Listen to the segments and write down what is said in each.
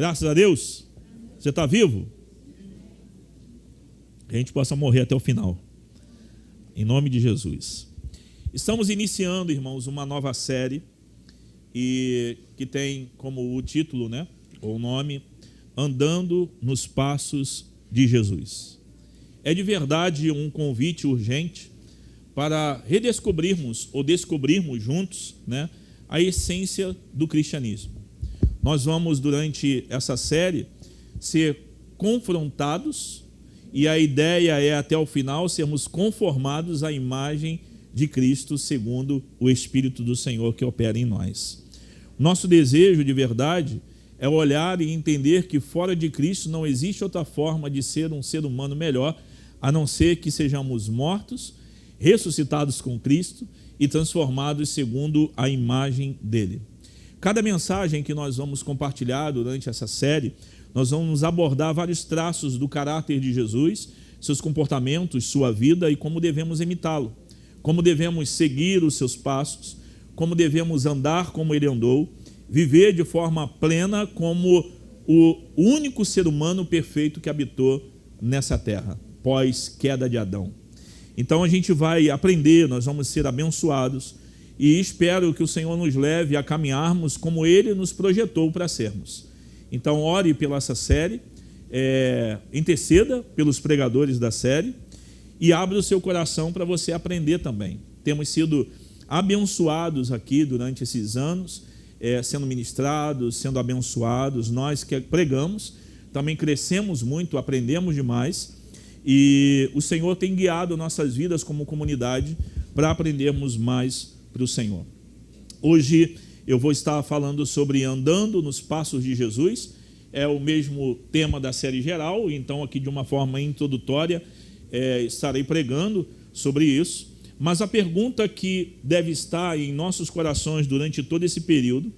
Graças a Deus. Você está vivo? Que a gente possa morrer até o final. Em nome de Jesus. Estamos iniciando, irmãos, uma nova série e que tem como o título, né, ou o nome, Andando nos Passos de Jesus. É de verdade um convite urgente para redescobrirmos ou descobrirmos juntos, né, a essência do cristianismo. Nós vamos, durante essa série, ser confrontados e a ideia é, até o final, sermos conformados à imagem de Cristo, segundo o Espírito do Senhor que opera em nós. Nosso desejo, de verdade, é olhar e entender que fora de Cristo não existe outra forma de ser um ser humano melhor, a não ser que sejamos mortos, ressuscitados com Cristo e transformados segundo a imagem dele. Cada mensagem que nós vamos compartilhar durante essa série, nós vamos abordar vários traços do caráter de Jesus, seus comportamentos, sua vida e como devemos imitá-lo, como devemos seguir os seus passos, como devemos andar como ele andou, viver de forma plena como o único ser humano perfeito que habitou nessa terra, pós queda de Adão. Então a gente vai aprender, nós vamos ser abençoados e espero que o Senhor nos leve a caminharmos como ele nos projetou para sermos. Então ore pela essa série, interceda pelos pregadores da série e abra o seu coração para você aprender também. Temos sido abençoados aqui durante esses anos, sendo ministrados, sendo abençoados. Nós que pregamos também crescemos muito, aprendemos demais e o Senhor tem guiado nossas vidas como comunidade para aprendermos mais para o Senhor. Hoje eu vou estar falando sobre andando nos passos de Jesus, é o mesmo tema da série geral, então aqui de uma forma introdutória estarei pregando sobre isso, mas a pergunta que deve estar em nossos corações durante todo esse período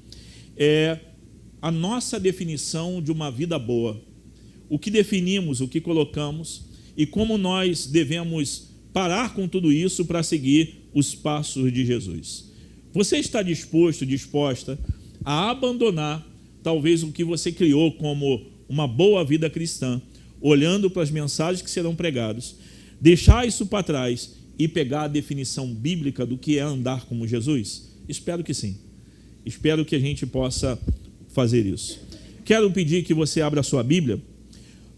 é a nossa definição de uma vida boa. O que definimos, o que colocamos e como nós devemos parar com tudo isso para seguir os passos de Jesus. Você está disposto, disposta a abandonar talvez o que você criou como uma boa vida cristã, olhando para as mensagens que serão pregadas, deixar isso para trás e pegar a definição bíblica do que é andar como Jesus? Espero que sim. Espero que a gente possa fazer isso. Quero pedir que você abra a sua Bíblia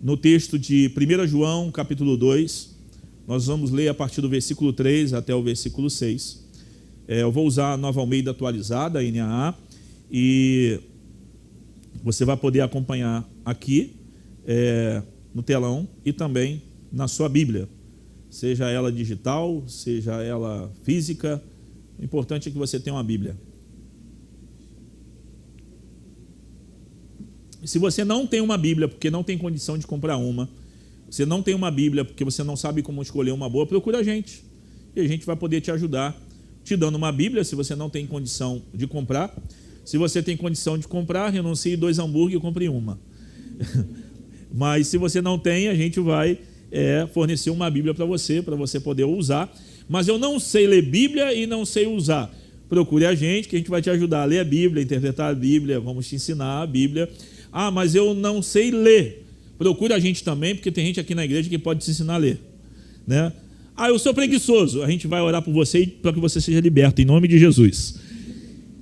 no texto de 1 João, capítulo 2. Nós vamos ler a partir do versículo 3 até o versículo 6. Eu vou usar a Nova Almeida atualizada, a NAA, e você vai poder acompanhar aqui no telão e também na sua Bíblia, seja ela digital, seja ela física. O importante é que você tenha uma Bíblia. Se você não tem uma Bíblia porque não tem condição de comprar uma, você não tem uma Bíblia porque você não sabe como escolher uma boa, procura a gente. E a gente vai poder te ajudar, te dando uma Bíblia, se você não tem condição de comprar. Se você tem condição de comprar, renuncie 2 hambúrguer e compre uma. Mas se você não tem, a gente vai fornecer uma Bíblia para você poder usar. Mas eu não sei ler Bíblia e não sei usar. Procure a gente, que a gente vai te ajudar a ler a Bíblia, interpretar a Bíblia, vamos te ensinar a Bíblia. Ah, mas eu não sei ler. Procure a gente também, porque tem gente aqui na igreja que pode te ensinar a ler, né? Ah, eu sou preguiçoso. A gente vai orar por você para que você seja liberto, em nome de Jesus.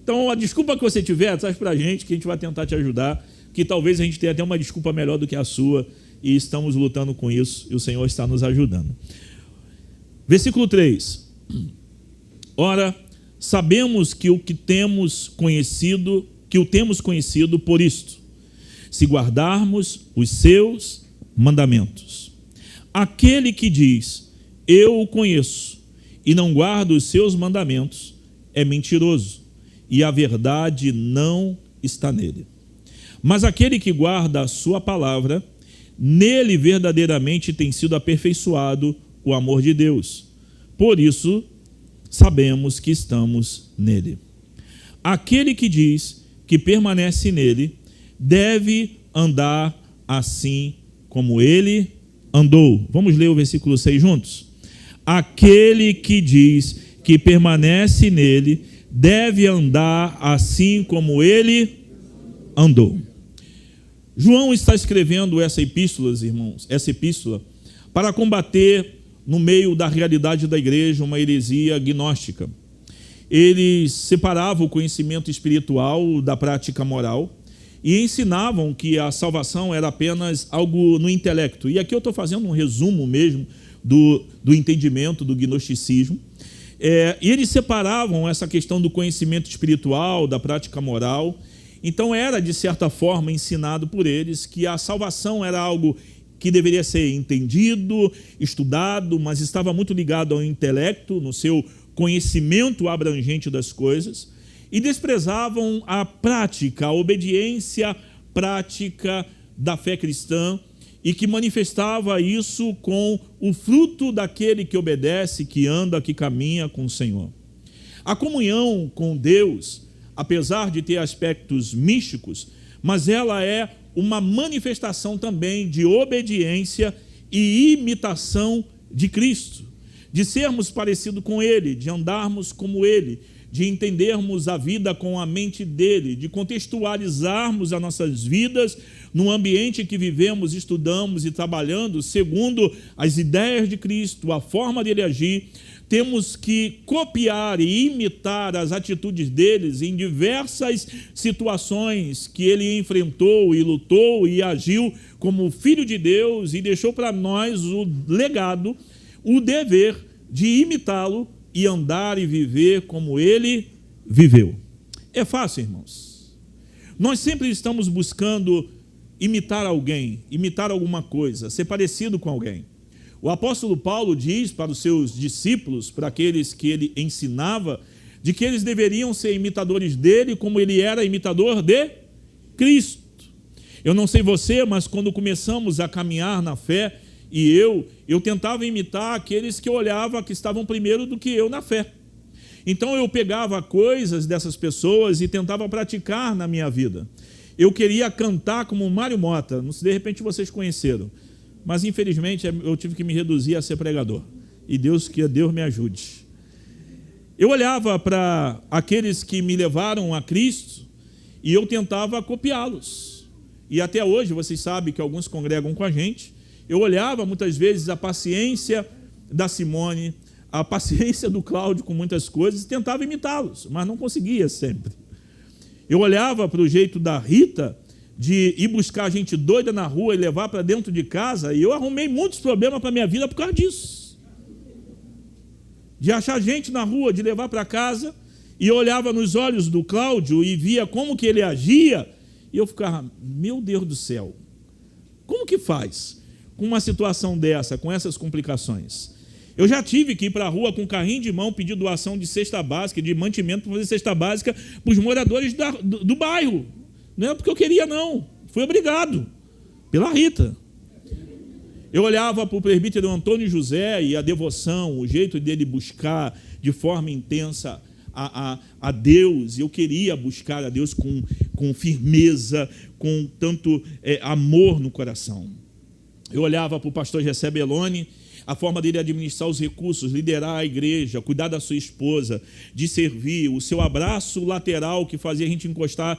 Então, a desculpa que você tiver, traz para a gente, que a gente vai tentar te ajudar, que talvez a gente tenha até uma desculpa melhor do que a sua, e estamos lutando com isso, e o Senhor está nos ajudando. Versículo 3. Ora, sabemos que o temos conhecido por isto, se guardarmos os seus mandamentos. Aquele que diz, eu o conheço, e não guarda os seus mandamentos, é mentiroso, e a verdade não está nele. Mas aquele que guarda a sua palavra, nele verdadeiramente tem sido aperfeiçoado o amor de Deus. Por isso, sabemos que estamos nele. Aquele que diz que permanece nele, deve andar assim como ele andou. Vamos ler o versículo 6 juntos? Aquele que diz que permanece nele, deve andar assim como ele andou. João está escrevendo essa epístola, irmãos, para combater no meio da realidade da igreja uma heresia gnóstica. Eles separavam o conhecimento espiritual da prática moral e ensinavam que a salvação era apenas algo no intelecto. E aqui eu estou fazendo um resumo mesmo do entendimento do gnosticismo. E eles separavam essa questão do conhecimento espiritual, da prática moral. Então era, de certa forma, ensinado por eles que a salvação era algo que deveria ser entendido, estudado, mas estava muito ligado ao intelecto, no seu conhecimento abrangente das coisas, e desprezavam a prática, a obediência prática da fé cristã, e que manifestava isso com o fruto daquele que obedece, que anda, que caminha com o Senhor. A comunhão com Deus, apesar de ter aspectos místicos, mas ela é uma manifestação também de obediência e imitação de Cristo, de sermos parecidos com Ele, de andarmos como Ele, de entendermos a vida com a mente dele, de contextualizarmos as nossas vidas no ambiente que vivemos, estudamos e trabalhando segundo as ideias de Cristo, a forma dele agir. Temos que copiar e imitar as atitudes deles em diversas situações que ele enfrentou e lutou e agiu como filho de Deus e deixou para nós o legado, o dever de imitá-lo e andar e viver como ele viveu. É fácil, irmãos. Nós sempre estamos buscando imitar alguém, imitar alguma coisa, ser parecido com alguém. O apóstolo Paulo diz para os seus discípulos, para aqueles que ele ensinava, de que eles deveriam ser imitadores dele como ele era imitador de Cristo. Eu não sei você, mas quando começamos a caminhar na fé, e eu tentava imitar aqueles que eu olhava que estavam primeiro do que eu na fé. Então eu pegava coisas dessas pessoas e tentava praticar na minha vida. Eu queria cantar como Mário Mota, não sei, de repente vocês conheceram, mas infelizmente eu tive que me reduzir a ser pregador. E que Deus me ajude. Eu olhava para aqueles que me levaram a Cristo e eu tentava copiá-los. E até hoje vocês sabem que alguns congregam com a gente. Eu olhava muitas vezes a paciência da Simone, a paciência do Cláudio com muitas coisas e tentava imitá-los, mas não conseguia sempre. Eu olhava para o jeito da Rita de ir buscar gente doida na rua e levar para dentro de casa, e eu arrumei muitos problemas para a minha vida por causa disso. De achar gente na rua, de levar para casa, e eu olhava nos olhos do Cláudio e via como que ele agia, e eu ficava, meu Deus do céu, como que faz com uma situação dessa, com essas complicações? Eu já tive que ir para a rua com carrinho de mão pedir doação de cesta básica, de mantimento para fazer cesta básica para os moradores do bairro. Não é porque eu queria, não. Fui obrigado pela Rita. Eu olhava para o presbítero Antônio José e a devoção, o jeito dele buscar de forma intensa a Deus. Eu queria buscar a Deus com firmeza, com tanto amor no coração. Eu olhava para o pastor Gessé Belloni, a forma dele administrar os recursos, liderar a igreja, cuidar da sua esposa, de servir, o seu abraço lateral que fazia a gente encostar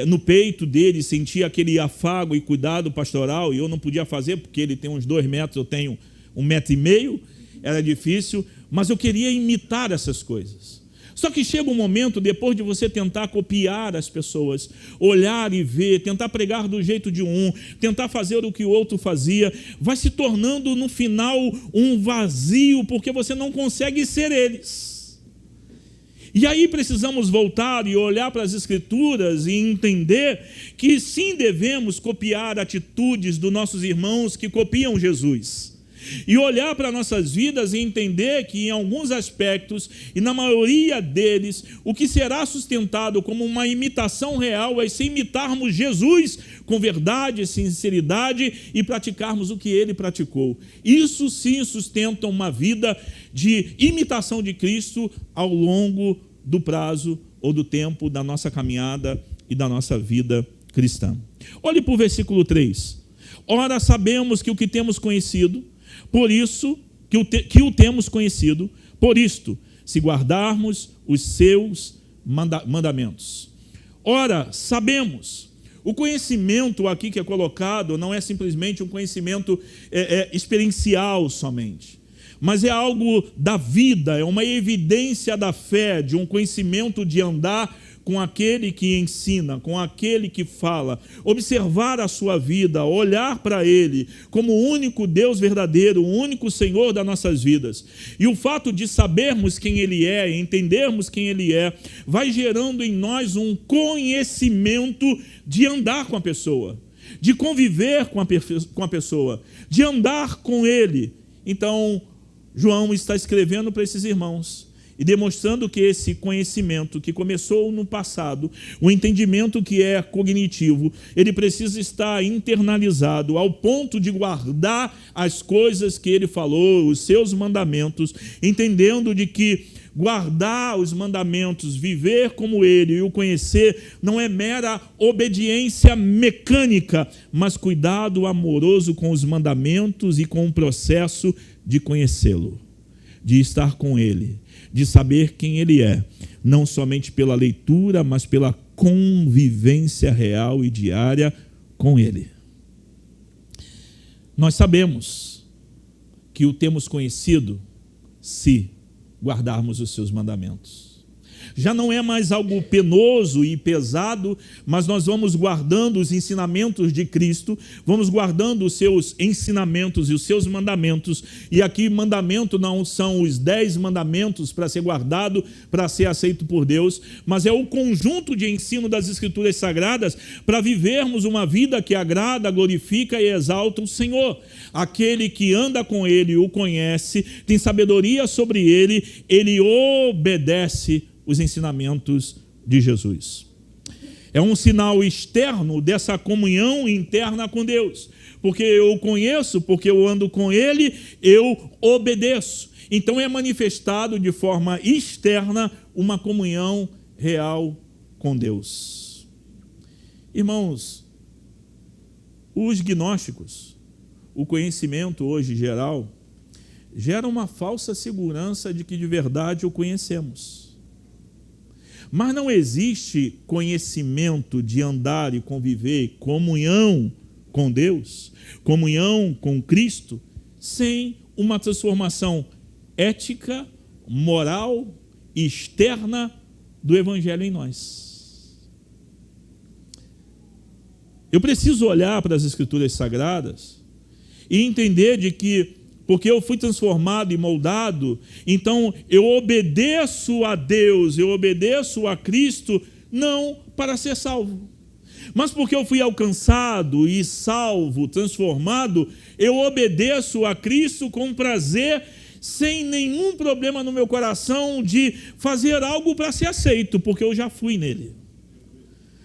no peito dele, sentir aquele afago e cuidado pastoral, e eu não podia fazer porque ele tem uns 2 metros, eu tenho 1,5 metros, era difícil, mas eu queria imitar essas coisas. Só que chega um momento, depois de você tentar copiar as pessoas, olhar e ver, tentar pregar do jeito de um, tentar fazer o que o outro fazia, vai se tornando no final um vazio, porque você não consegue ser eles. E aí precisamos voltar e olhar para as Escrituras e entender que sim, devemos copiar atitudes dos nossos irmãos que copiam Jesus. E olhar para nossas vidas e entender que em alguns aspectos, e na maioria deles, o que será sustentado como uma imitação real é se imitarmos Jesus com verdade, sinceridade e praticarmos o que ele praticou. Isso sim sustenta uma vida de imitação de Cristo ao longo do prazo ou do tempo da nossa caminhada e da nossa vida cristã. Olhe para o versículo 3. Ora, sabemos que o que temos conhecido, por isso, que o temos conhecido, por isto, se guardarmos os seus mandamentos. Ora, sabemos. O conhecimento aqui que é colocado não é simplesmente um conhecimento experiencial somente, mas é algo da vida, é uma evidência da fé, de um conhecimento de andar com aquele que ensina, com aquele que fala, observar a sua vida, olhar para Ele como o único Deus verdadeiro, o único Senhor das nossas vidas. E o fato de sabermos quem Ele é, entendermos quem Ele é, vai gerando em nós um conhecimento de andar com a pessoa, de conviver com a pessoa, de andar com Ele. Então, João está escrevendo para esses irmãos e demonstrando que esse conhecimento que começou no passado, o entendimento que é cognitivo, ele precisa estar internalizado ao ponto de guardar as coisas que ele falou, os seus mandamentos, entendendo de que guardar os mandamentos, viver como ele e o conhecer, não é mera obediência mecânica, mas cuidado amoroso com os mandamentos e com o processo de conhecê-lo, de estar com ele, de saber quem ele é, não somente pela leitura, mas pela convivência real e diária com ele. Nós sabemos que o temos conhecido se guardarmos os seus mandamentos. Já não é mais algo penoso e pesado, mas nós vamos guardando os ensinamentos de Cristo, vamos guardando os seus ensinamentos e os seus mandamentos. E aqui mandamento não são os 10 mandamentos para ser guardado, para ser aceito por Deus, mas é o conjunto de ensino das Escrituras Sagradas para vivermos uma vida que agrada, glorifica e exalta o Senhor. Aquele que anda com Ele, o conhece, tem sabedoria sobre Ele, ele obedece os ensinamentos de Jesus. É um sinal externo dessa comunhão interna com Deus. Porque eu o conheço, porque eu ando com Ele, eu obedeço. Então é manifestado de forma externa uma comunhão real com Deus. Irmãos, os gnósticos, o conhecimento hoje geral, gera uma falsa segurança de que de verdade o conhecemos. Mas não existe conhecimento de andar e conviver, comunhão com Deus, comunhão com Cristo, sem uma transformação ética, moral e externa do Evangelho em nós. Eu preciso olhar para as Escrituras Sagradas e entender de que porque eu fui transformado e moldado, então eu obedeço a Deus, eu obedeço a Cristo, não para ser salvo. Mas porque eu fui alcançado e salvo, transformado, eu obedeço a Cristo com prazer, sem nenhum problema no meu coração de fazer algo para ser aceito, porque eu já fui nele.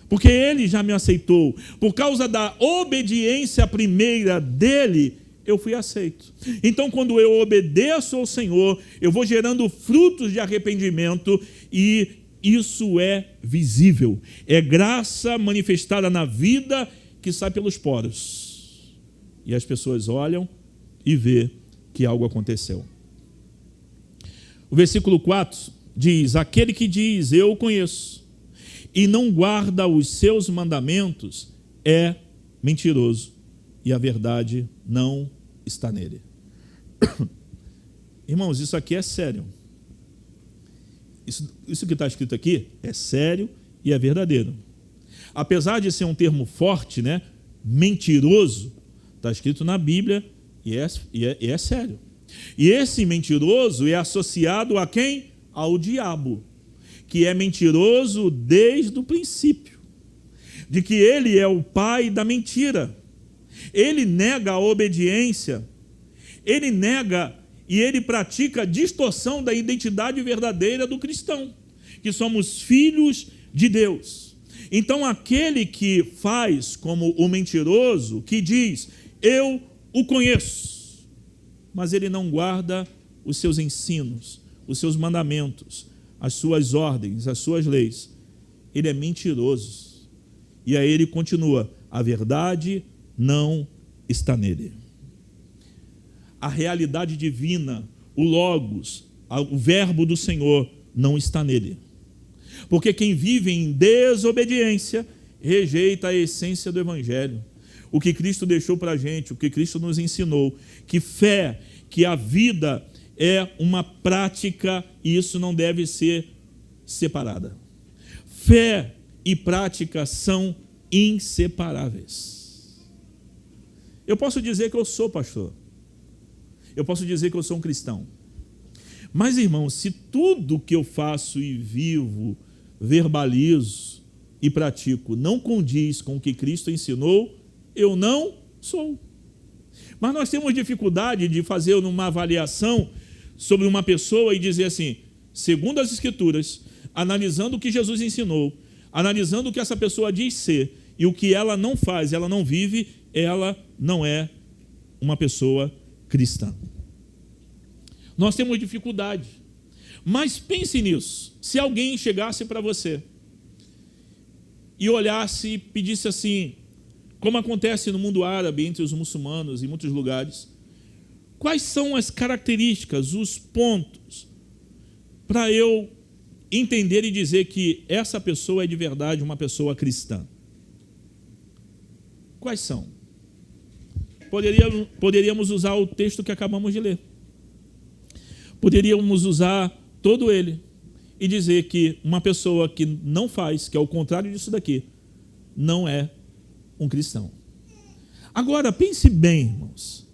Porque ele já me aceitou. Por causa da obediência primeira dele, eu fui aceito. Então, quando eu obedeço ao Senhor, eu vou gerando frutos de arrependimento e isso é visível. É graça manifestada na vida que sai pelos poros. E as pessoas olham e vê que algo aconteceu. O versículo 4 diz: aquele que diz, eu o conheço, e não guarda os seus mandamentos, é mentiroso, e a verdade não está nele. Irmãos, isso aqui é sério. Isso que está escrito aqui é sério e é verdadeiro. Apesar de ser um termo forte, né? Mentiroso, está escrito na Bíblia e é sério. E esse mentiroso é associado a quem? Ao diabo, que é mentiroso desde o princípio, de que ele é o pai da mentira. Ele nega a obediência, ele nega e ele pratica a distorção da identidade verdadeira do cristão, que somos filhos de Deus. Então aquele que faz como o mentiroso, que diz, eu o conheço, mas ele não guarda os seus ensinos, os seus mandamentos, as suas ordens, as suas leis, ele é mentiroso. E aí ele continua, a verdade não está nele. A realidade divina, o Logos, o verbo do Senhor, não está nele. Porque quem vive em desobediência, rejeita a essência do Evangelho, o que Cristo deixou para a gente, o que Cristo nos ensinou, que fé, que a vida é uma prática e isso não deve ser separada. Fé e prática são inseparáveis. Eu posso dizer que eu sou pastor, eu posso dizer que eu sou um cristão, mas, irmãos, se tudo que eu faço e vivo, verbalizo e pratico não condiz com o que Cristo ensinou, eu não sou. Mas nós temos dificuldade de fazer uma avaliação sobre uma pessoa e dizer assim, segundo as Escrituras, analisando o que Jesus ensinou, analisando o que essa pessoa diz ser e o que ela não faz, ela não vive, ela não é uma pessoa cristã. Nós temos dificuldade. Mas pense nisso. Se alguém chegasse para você e olhasse e pedisse assim, como acontece no mundo árabe, entre os muçulmanos, em muitos lugares, quais são as características, os pontos, para eu entender e dizer que essa pessoa é de verdade uma pessoa cristã? Quais são? Poderíamos usar o texto que acabamos de ler. Poderíamos usar todo ele e dizer que uma pessoa que não faz, que é o contrário disso daqui, não é um cristão. Agora, pense bem, irmãos.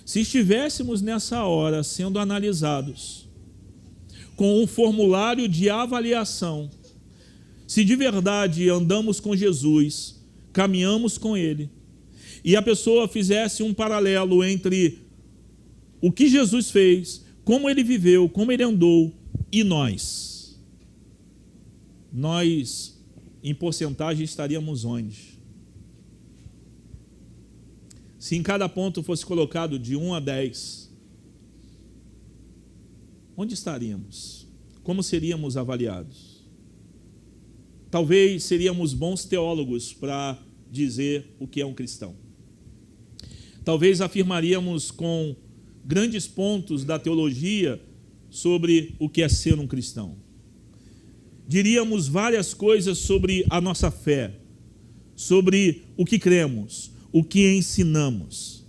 Se estivéssemos nessa hora sendo analisados com um formulário de avaliação, se de verdade andamos com Jesus, caminhamos com Ele, e a pessoa fizesse um paralelo entre o que Jesus fez, como Ele viveu, como Ele andou, e nós, em porcentagem, estaríamos onde? Se em cada ponto fosse colocado de 1 a 10, onde estaríamos? Como seríamos avaliados? Talvez seríamos bons teólogos para dizer o que é um cristão. Talvez afirmaríamos com grandes pontos da teologia sobre o que é ser um cristão. Diríamos várias coisas sobre a nossa fé, sobre o que cremos, o que ensinamos.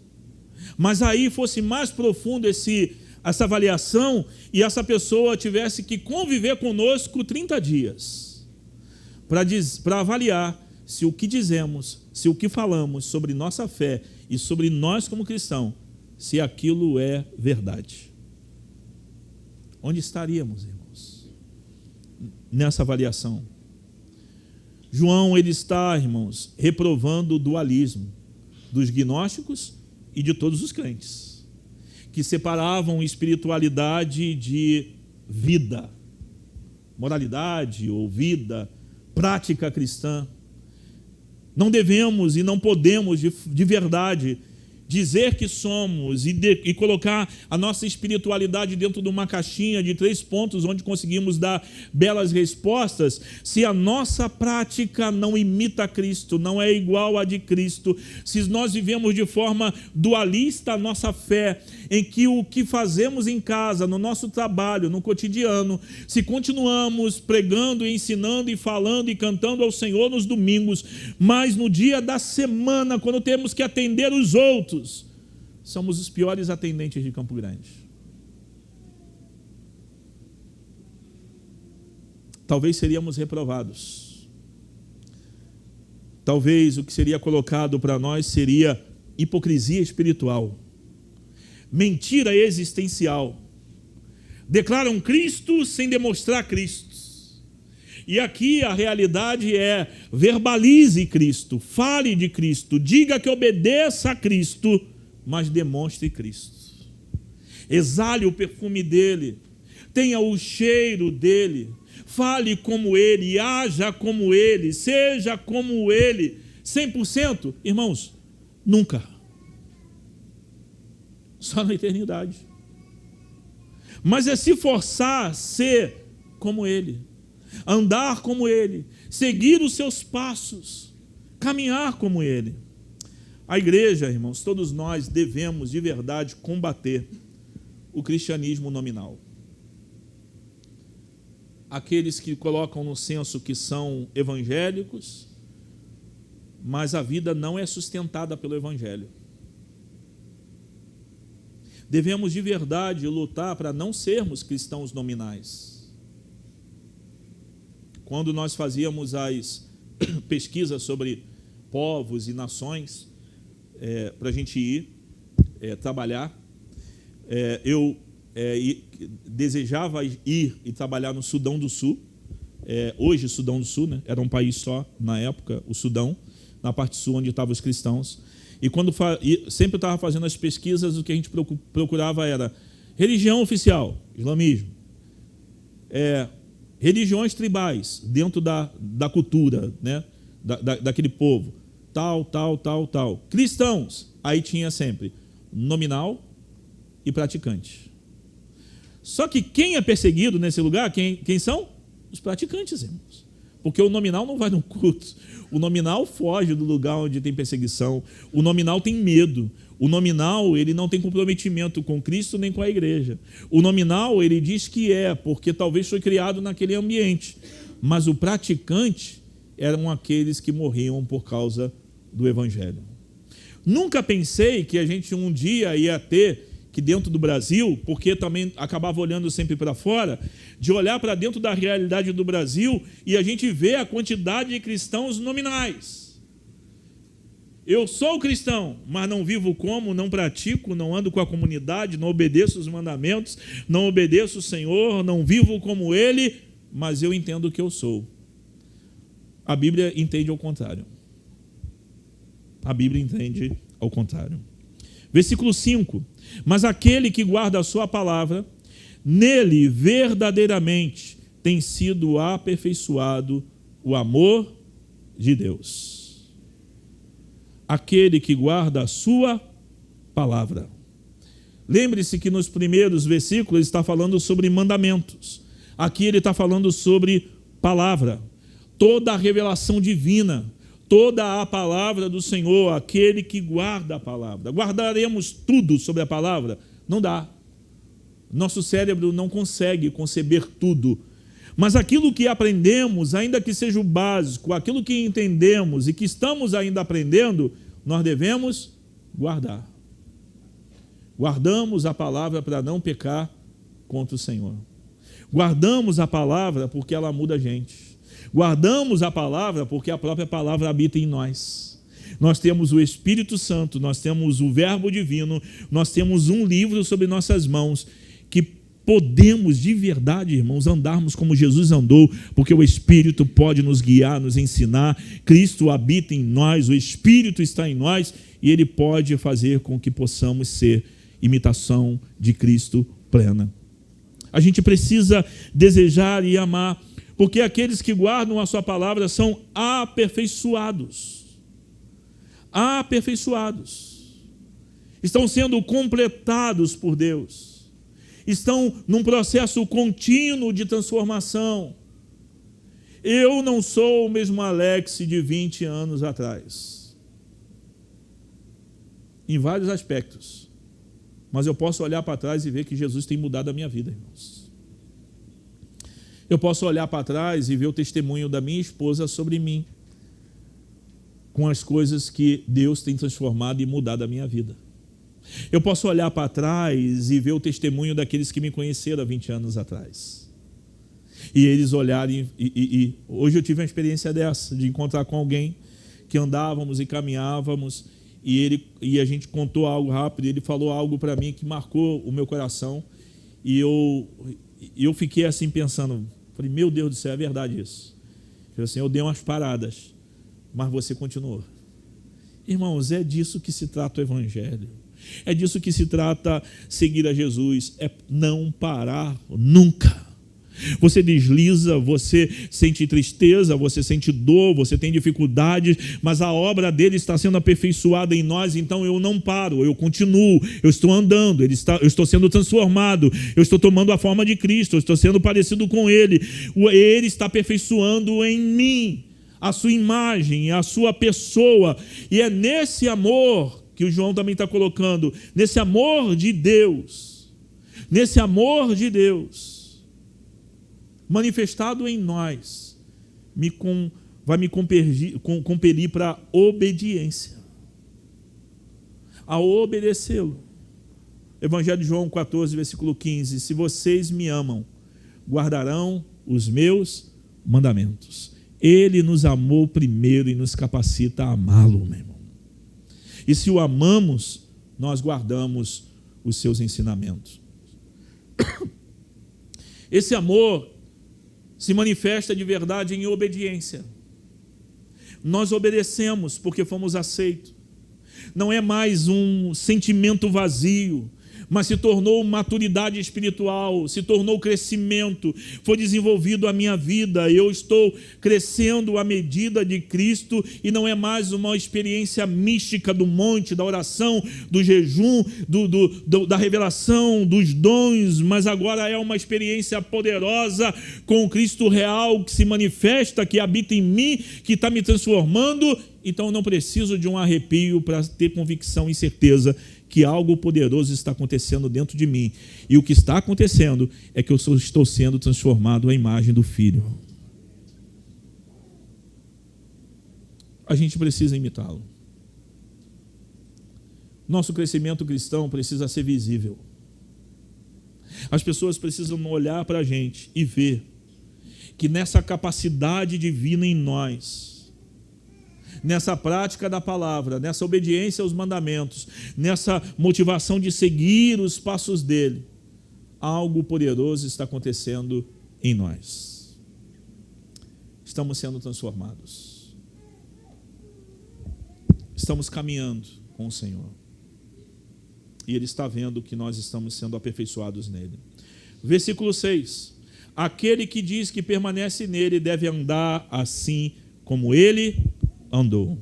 Mas aí fosse mais profundo essa avaliação e essa pessoa tivesse que conviver conosco 30 dias para avaliar se o que dizemos, se o que falamos sobre nossa fé e sobre nós como cristão, se aquilo é verdade. Onde estaríamos, irmãos, nessa avaliação? João, ele está, irmãos, reprovando o dualismo dos gnósticos e de todos os crentes, que separavam espiritualidade de vida, moralidade ou vida, prática cristã. Não devemos e não podemos de verdade dizer que somos e colocar a nossa espiritualidade dentro de uma caixinha de 3 pontos onde conseguimos dar belas respostas, se a nossa prática não imita Cristo, não é igual à de Cristo, se nós vivemos de forma dualista a nossa fé, em que o que fazemos em casa, no nosso trabalho, no cotidiano, se continuamos pregando e ensinando e falando e cantando ao Senhor nos domingos, mas no dia da semana, quando temos que atender os outros, somos os piores atendentes de Campo Grande. Talvez seríamos reprovados. Talvez o que seria colocado para nós seria hipocrisia espiritual, mentira existencial. Declaram Cristo sem demonstrar Cristo. E aqui a realidade é: verbalize Cristo, fale de Cristo, diga que obedeça a Cristo, mas demonstre Cristo. Exale o perfume dele, tenha o cheiro dele, fale como ele, haja como ele, seja como ele. 100%, irmãos, nunca. Só na eternidade. Mas é se forçar a ser como ele, andar como ele, seguir os seus passos, caminhar como ele. A igreja, irmãos, todos nós devemos de verdade combater o cristianismo nominal. Aqueles que colocam no senso que são evangélicos, mas a vida não é sustentada pelo Evangelho. Devemos de verdade lutar para não sermos cristãos nominais. Quando nós fazíamos as pesquisas sobre povos e nações, para a gente ir trabalhar, eu desejava ir e trabalhar no Sudão do Sul, hoje Sudão do Sul, né? Era um país só na época, o Sudão, na parte sul onde estavam os cristãos. E quando sempre estava fazendo as pesquisas, o que a gente procurava era religião oficial, islamismo, religiões tribais dentro da cultura, né? daquele povo, tal. Cristãos, aí tinha sempre nominal e praticante. Só que quem é perseguido nesse lugar, quem são? Os praticantes, irmãos. Porque o nominal não vai no culto. O nominal foge do lugar onde tem perseguição. O nominal tem medo. O nominal, ele não tem comprometimento com Cristo nem com a igreja. O nominal, ele diz que porque talvez foi criado naquele ambiente. Mas o praticante eram aqueles que morriam por causa do Evangelho. Nunca pensei que a gente um dia ia ter que dentro do Brasil, porque também acabava olhando sempre para fora, de olhar para dentro da realidade do Brasil e a gente vê a quantidade de cristãos nominais. Eu sou cristão, mas não vivo como, não pratico, não ando com a comunidade, não obedeço os mandamentos, não obedeço o Senhor, não vivo como Ele, mas eu entendo que eu sou. A Bíblia entende ao contrário. A Bíblia entende ao contrário. Versículo 5. Mas aquele que guarda a sua palavra, nele verdadeiramente tem sido aperfeiçoado o amor de Deus. Aquele que guarda a sua palavra. Lembre-se que nos primeiros versículos ele está falando sobre mandamentos. Aqui ele está falando sobre palavra. Toda a revelação divina, toda a palavra do Senhor, aquele que guarda a palavra. Guardaremos tudo sobre a palavra? Não dá. Nosso cérebro não consegue conceber tudo. Mas aquilo que aprendemos, ainda que seja o básico, aquilo que entendemos e que estamos ainda aprendendo, nós devemos guardar. Guardamos a palavra para não pecar contra o Senhor. Guardamos a palavra porque ela muda a gente. Guardamos a palavra porque a própria palavra habita em nós. Nós temos o Espírito Santo, nós temos o Verbo Divino, nós temos um livro sobre nossas mãos, que podemos de verdade, irmãos, andarmos como Jesus andou, porque o Espírito pode nos guiar, nos ensinar. Cristo habita em nós, o Espírito está em nós, e Ele pode fazer com que possamos ser imitação de Cristo plena. A gente precisa desejar e amar, porque aqueles que guardam a sua palavra são aperfeiçoados. Aperfeiçoados. Estão sendo completados por Deus. Estão num processo contínuo de transformação. Eu não sou o mesmo Alex de 20 anos atrás. Em vários aspectos. Mas eu posso olhar para trás e ver que Jesus tem mudado a minha vida, irmãos. Eu posso olhar para trás e ver o testemunho da minha esposa sobre mim, com as coisas que Deus tem transformado e mudado a minha vida. Eu posso olhar para trás e ver o testemunho daqueles que me conheceram há 20 anos atrás. E eles olharem, hoje eu tive uma experiência dessa, de encontrar com alguém que andávamos e caminhávamos, e a gente contou algo rápido, e ele falou algo para mim que marcou o meu coração, e eu fiquei assim pensando, falei, meu Deus do céu, é verdade isso. Assim, eu dei umas paradas, mas você continuou. Irmãos, é disso que se trata o Evangelho. É disso que se trata seguir a Jesus. É não parar nunca. Você desliza, você sente tristeza, você sente dor, você tem dificuldades, mas a obra dele está sendo aperfeiçoada em nós, então eu não paro, eu continuo, eu estou andando, eu estou sendo transformado, eu estou tomando a forma de Cristo, eu estou sendo parecido com Ele. Ele está aperfeiçoando em mim a sua imagem, a sua pessoa, e é nesse amor que o João também está colocando, nesse amor de Deus, manifestado em nós, vai me compelir para a obediência, a obedecê-lo. Evangelho de João 14, versículo 15: se vocês me amam, guardarão os meus mandamentos. Ele nos amou primeiro e nos capacita a amá-lo, meu irmão. E se o amamos, nós guardamos os seus ensinamentos. Esse amor se manifesta de verdade em obediência. Nós obedecemos porque fomos aceitos. Não é mais um sentimento vazio, mas se tornou maturidade espiritual, se tornou crescimento, foi desenvolvido a minha vida, eu estou crescendo à medida de Cristo, e não é mais uma experiência mística do monte, da oração, do jejum, da revelação, dos dons, mas agora é uma experiência poderosa com o Cristo real que se manifesta, que habita em mim, que está me transformando. Então eu não preciso de um arrepio para ter convicção e certeza que algo poderoso está acontecendo dentro de mim. E o que está acontecendo é que eu estou sendo transformado à imagem do Filho. A gente precisa imitá-lo. Nosso crescimento cristão precisa ser visível. As pessoas precisam olhar para a gente e ver que nessa capacidade divina em nós, nessa prática da palavra, nessa obediência aos mandamentos, nessa motivação de seguir os passos dele, algo poderoso está acontecendo em nós. Estamos sendo transformados. Estamos caminhando com o Senhor. E Ele está vendo que nós estamos sendo aperfeiçoados nele. Versículo 6. Aquele que diz que permanece nele deve andar assim como ele andou.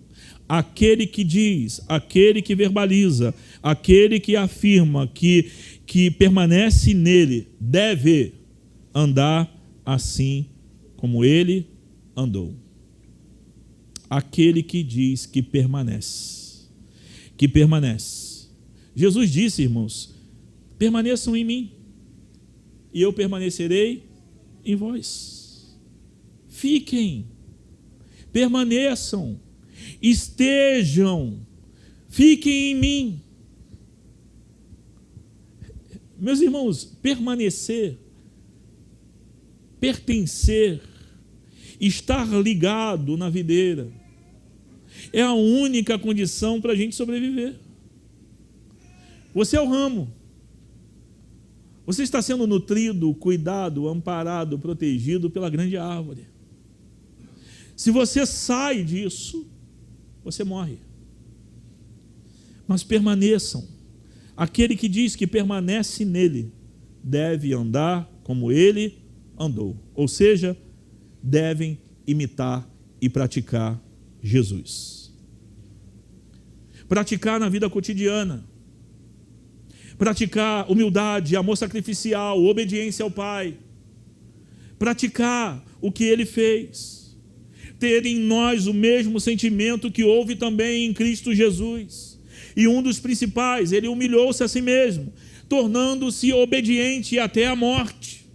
Aquele que diz, aquele que verbaliza, aquele que afirma que permanece nele, deve andar assim como ele andou. Aquele que diz que permanece. Jesus disse, irmãos, permaneçam em mim, e eu permanecerei em vós. Fiquem, permaneçam, estejam, fiquem em mim. Meus irmãos, permanecer, pertencer, estar ligado na videira, é a única condição para a gente sobreviver. Você é o ramo. Você está sendo nutrido, cuidado, amparado, protegido pela grande árvore. Se você sai disso, você morre. Mas permaneçam. Aquele que diz que permanece nele deve andar como ele andou. Ou seja, devem imitar e praticar Jesus. Praticar na vida cotidiana. Praticar humildade, amor sacrificial, obediência ao Pai. Praticar o que Ele fez. Ter em nós o mesmo sentimento que houve também em Cristo Jesus. E um dos principais, Ele humilhou-se a si mesmo, tornando-se obediente até a morte.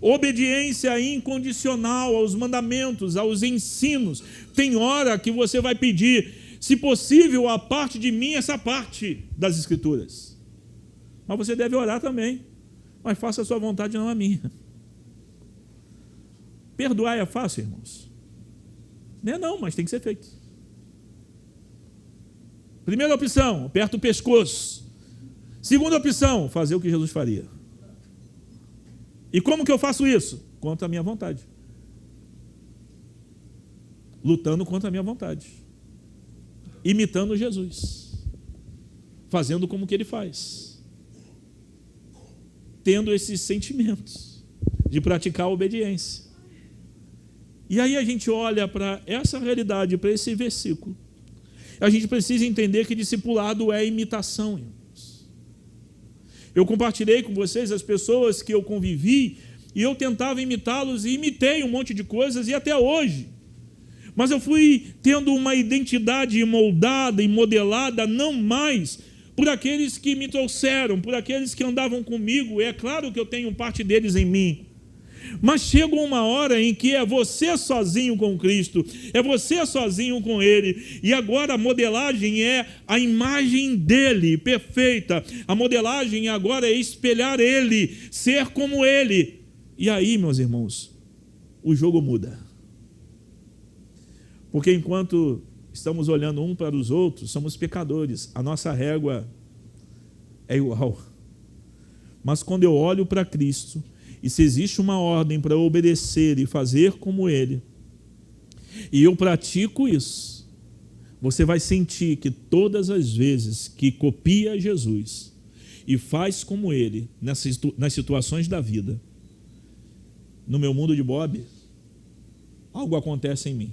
Obediência incondicional aos mandamentos, aos ensinos. Tem hora que você vai pedir, se possível, a parte de mim, essa parte das Escrituras. Mas você deve orar também. Mas faça a sua vontade, não a minha. Perdoar é fácil, irmãos? Não, mas tem que ser feito. Primeira opção, aperta o pescoço. Segunda opção, fazer o que Jesus faria. E como que eu faço isso? Contra a minha vontade. Lutando contra a minha vontade. Imitando Jesus. Fazendo como que ele faz. Tendo esses sentimentos de praticar a obediência. E aí a gente olha para essa realidade, para esse versículo. A gente precisa entender que discipulado é imitação, irmãos. Eu compartilhei com vocês as pessoas que eu convivi e eu tentava imitá-los e imitei um monte de coisas e até hoje. Mas eu fui tendo uma identidade moldada e modelada não mais por aqueles que me trouxeram, por aqueles que andavam comigo. É claro que eu tenho parte deles em mim, Mas chega uma hora em que é você sozinho com Cristo, é você sozinho com Ele, e agora a modelagem é a imagem dEle, perfeita. A modelagem agora é espelhar Ele, ser como Ele. E aí, meus irmãos, o jogo muda. Porque enquanto estamos olhando um para os outros, somos pecadores, a nossa régua é igual. Mas quando eu olho para Cristo, e se existe uma ordem para eu obedecer e fazer como Ele, e eu pratico isso, você vai sentir que todas as vezes que copia Jesus e faz como Ele, nas situações da vida, no meu mundo de Bob, algo acontece em mim.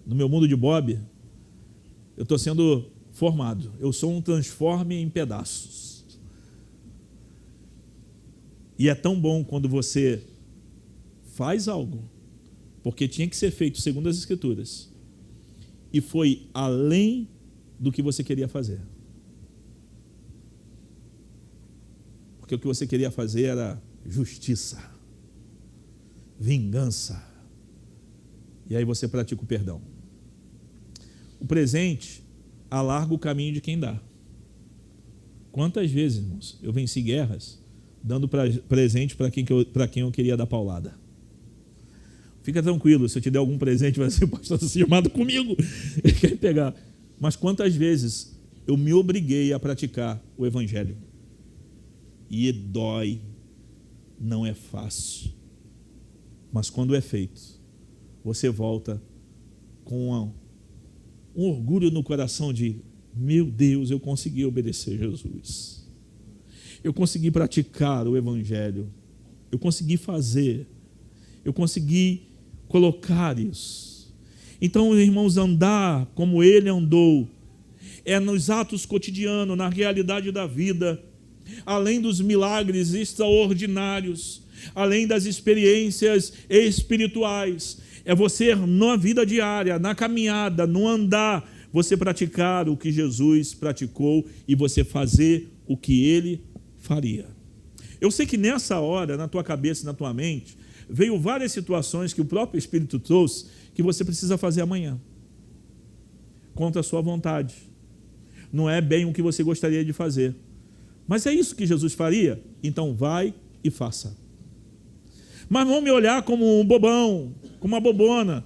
No meu mundo de Bob, eu estou sendo formado. Eu sou um transforme em pedaços. E é tão bom quando você faz algo, porque tinha que ser feito segundo as Escrituras, e foi além do que você queria fazer. Porque o que você queria fazer era justiça, vingança. E aí você pratica o perdão. O presente alarga o caminho de quem dá. Quantas vezes, irmãos, eu venci guerras dando presente para quem eu queria dar paulada. Fica tranquilo, se eu te der algum presente, vai ser pastor cismado comigo. Ele quer pegar. Mas quantas vezes eu me obriguei a praticar o Evangelho? E dói, não é fácil. Mas quando é feito, você volta com um orgulho no coração de: meu Deus, eu consegui obedecer Jesus. Eu consegui praticar o Evangelho. Eu consegui fazer. Eu consegui colocar isso. Então, irmãos, andar como Ele andou é nos atos cotidianos, na realidade da vida, além dos milagres extraordinários, além das experiências espirituais. É você, na vida diária, na caminhada, no andar, você praticar o que Jesus praticou e você fazer o que Ele faria. Eu sei que nessa hora, na tua cabeça e na tua mente, veio várias situações que o próprio Espírito trouxe que você precisa fazer amanhã, contra a sua vontade. Não é bem o que você gostaria de fazer, mas é isso que Jesus faria? Então vai e faça. Mas vão me olhar como um bobão, como uma bobona.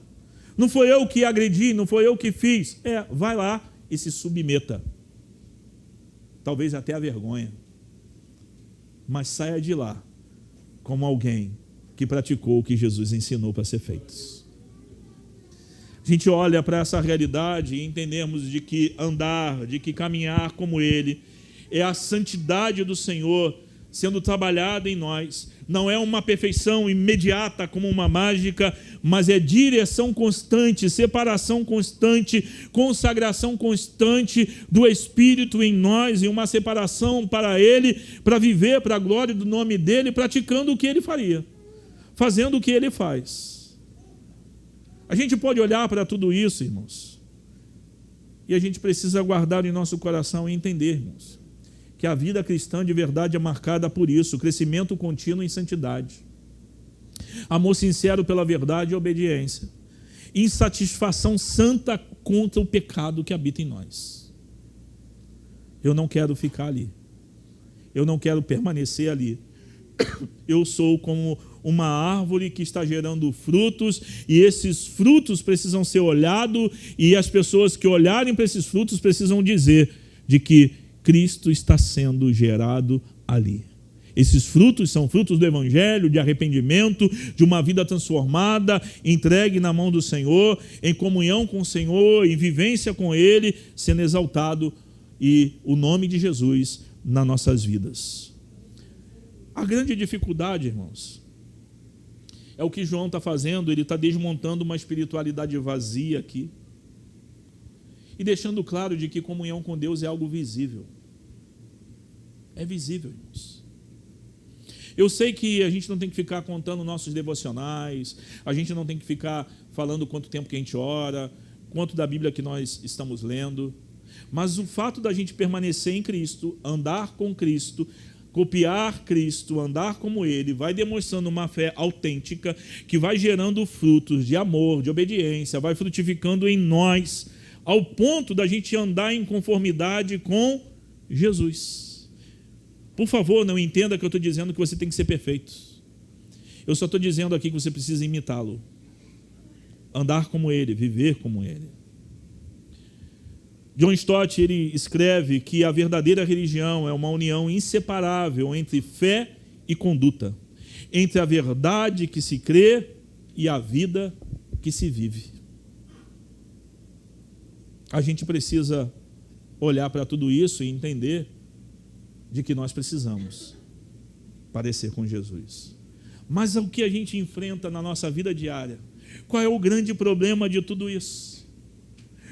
Não foi eu que agredi, não foi eu que fiz. Vai lá e se submeta. Talvez até a vergonha. Mas saia de lá como alguém que praticou o que Jesus ensinou para ser feito. A gente olha para essa realidade e entendemos de que andar, de que caminhar como Ele, é a santidade do Senhor sendo trabalhada em nós. Não é uma perfeição imediata como uma mágica, mas é direção constante, separação constante, consagração constante do Espírito em nós e uma separação para Ele, para viver para a glória do nome dEle, praticando o que Ele faria, fazendo o que Ele faz. A gente pode olhar para tudo isso, irmãos, e a gente precisa guardar em nosso coração e entender, irmãos, que a vida cristã de verdade é marcada por isso: crescimento contínuo em santidade, amor sincero pela verdade e obediência, insatisfação santa contra o pecado que habita em nós. Eu não quero ficar ali, eu não quero permanecer ali. Eu sou como uma árvore que está gerando frutos, e esses frutos precisam ser olhados, e as pessoas que olharem para esses frutos precisam dizer de que Cristo está sendo gerado ali. Esses frutos são frutos do Evangelho, de arrependimento, de uma vida transformada, entregue na mão do Senhor, em comunhão com o Senhor, em vivência com Ele, sendo exaltado, e o nome de Jesus nas nossas vidas. A grande dificuldade, irmãos, é o que João está fazendo. Ele está desmontando uma espiritualidade vazia aqui e deixando claro de que comunhão com Deus é algo visível. É visível, irmãos. Eu sei que a gente não tem que ficar contando nossos devocionais, a gente não tem que ficar falando quanto tempo que a gente ora, quanto da Bíblia que nós estamos lendo, mas o fato da gente permanecer em Cristo, andar com Cristo, copiar Cristo, andar como Ele, vai demonstrando uma fé autêntica que vai gerando frutos de amor, de obediência, vai frutificando em nós, ao ponto da gente andar em conformidade com Jesus. Por favor, não entenda que eu estou dizendo que você tem que ser perfeito. Eu só estou dizendo aqui que você precisa imitá-lo. Andar como Ele, viver como Ele. John Stott, ele escreve que a verdadeira religião é uma união inseparável entre fé e conduta, entre a verdade que se crê e a vida que se vive. A gente precisa olhar para tudo isso e entender de que nós precisamos parecer com Jesus. Mas o que a gente enfrenta na nossa vida diária? Qual é o grande problema de tudo isso?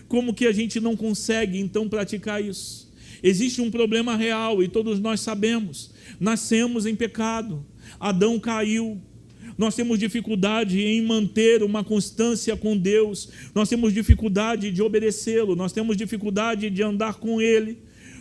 Como que a gente não consegue, então, praticar isso? Existe um problema real e todos nós sabemos. Nascemos em pecado. Adão caiu. Nós temos dificuldade em manter uma constância com Deus. Nós temos dificuldade de obedecê-lo. Nós temos dificuldade de andar com Ele.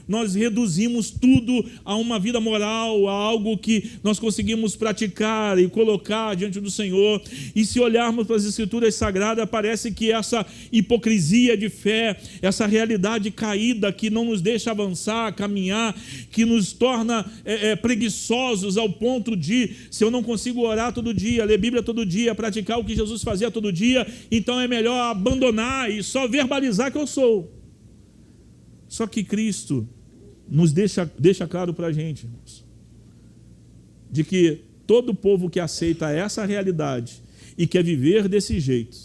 Nós reduzimos tudo a uma vida moral, a algo que nós conseguimos praticar e colocar diante do Senhor. E se olharmos para as Escrituras Sagradas, parece que essa hipocrisia de fé, essa realidade caída que não nos deixa avançar, caminhar, que nos torna preguiçosos ao ponto de, se eu não consigo orar todo dia, ler Bíblia todo dia, praticar o que Jesus fazia todo dia, então é melhor abandonar e só verbalizar que eu sou. Só que Cristo nos deixa claro para a gente, irmãos, de que todo povo que aceita essa realidade e quer viver desse jeito,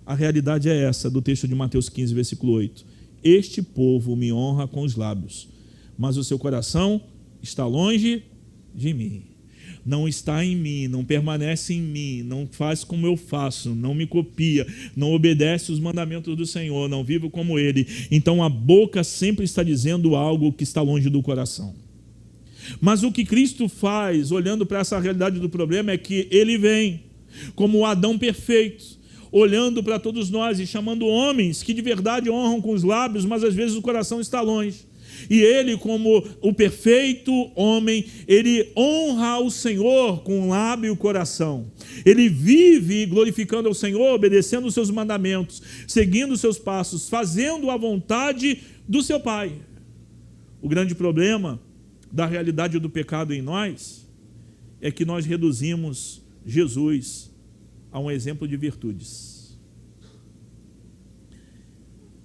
a realidade é essa, do texto de Mateus 15, versículo 8. Este povo me honra com os lábios, mas o seu coração está longe de mim. Não está em mim, não permanece em mim, não faz como eu faço, não me copia, não obedece os mandamentos do Senhor, não vive como Ele. Então a boca sempre está dizendo algo que está longe do coração. Mas o que Cristo faz, olhando para essa realidade do problema, é que Ele vem como o Adão perfeito, olhando para todos nós e chamando homens que de verdade honram com os lábios, mas às vezes o coração está longe. E Ele, como o perfeito homem, Ele honra o Senhor com o lábio e o coração. Ele vive glorificando ao Senhor, obedecendo os seus mandamentos, seguindo os seus passos, fazendo a vontade do seu Pai. O grande problema da realidade do pecado em nós é que nós reduzimos Jesus a um exemplo de virtudes.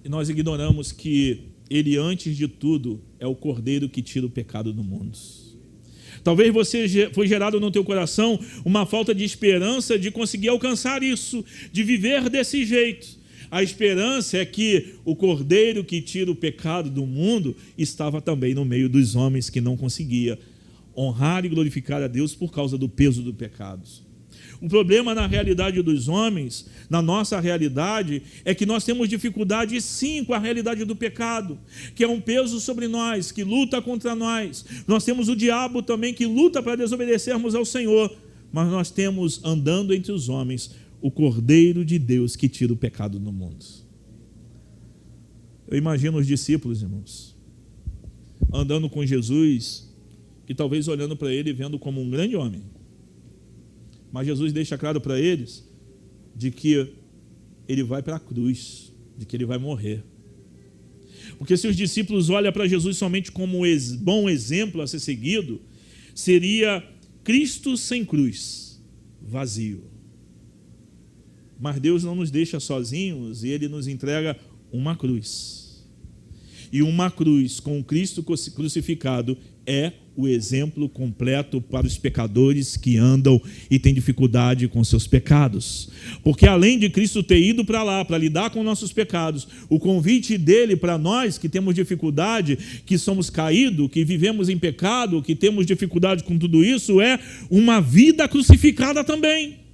E nós ignoramos que Ele, antes de tudo, é o Cordeiro que tira o pecado do mundo. Talvez você foi gerado no teu coração uma falta de esperança de conseguir alcançar isso, de viver desse jeito. A esperança é que o Cordeiro que tira o pecado do mundo estava também no meio dos homens que não conseguia honrar e glorificar a Deus por causa do peso do pecado. O problema na realidade dos homens, na nossa realidade, é que nós temos dificuldade sim com a realidade do pecado, que é um peso sobre nós, que luta contra nós. Nós temos o diabo também que luta para desobedecermos ao Senhor, mas nós temos, andando entre os homens, o Cordeiro de Deus que tira o pecado do mundo. Eu imagino os discípulos, irmãos, andando com Jesus e talvez olhando para Ele e vendo como um grande homem. Mas Jesus deixa claro para eles de que Ele vai para a cruz, de que Ele vai morrer. Porque se os discípulos olham para Jesus somente como bom exemplo a ser seguido, seria Cristo sem cruz, vazio. Mas Deus não nos deixa sozinhos e Ele nos entrega uma cruz. E uma cruz com o Cristo crucificado é o exemplo completo para os pecadores que andam e têm dificuldade com seus pecados. Porque além de Cristo ter ido para lá para lidar com nossos pecados, o convite dele para nós que temos dificuldade, que somos caídos, que vivemos em pecado, que temos dificuldade com tudo isso, é uma vida crucificada também.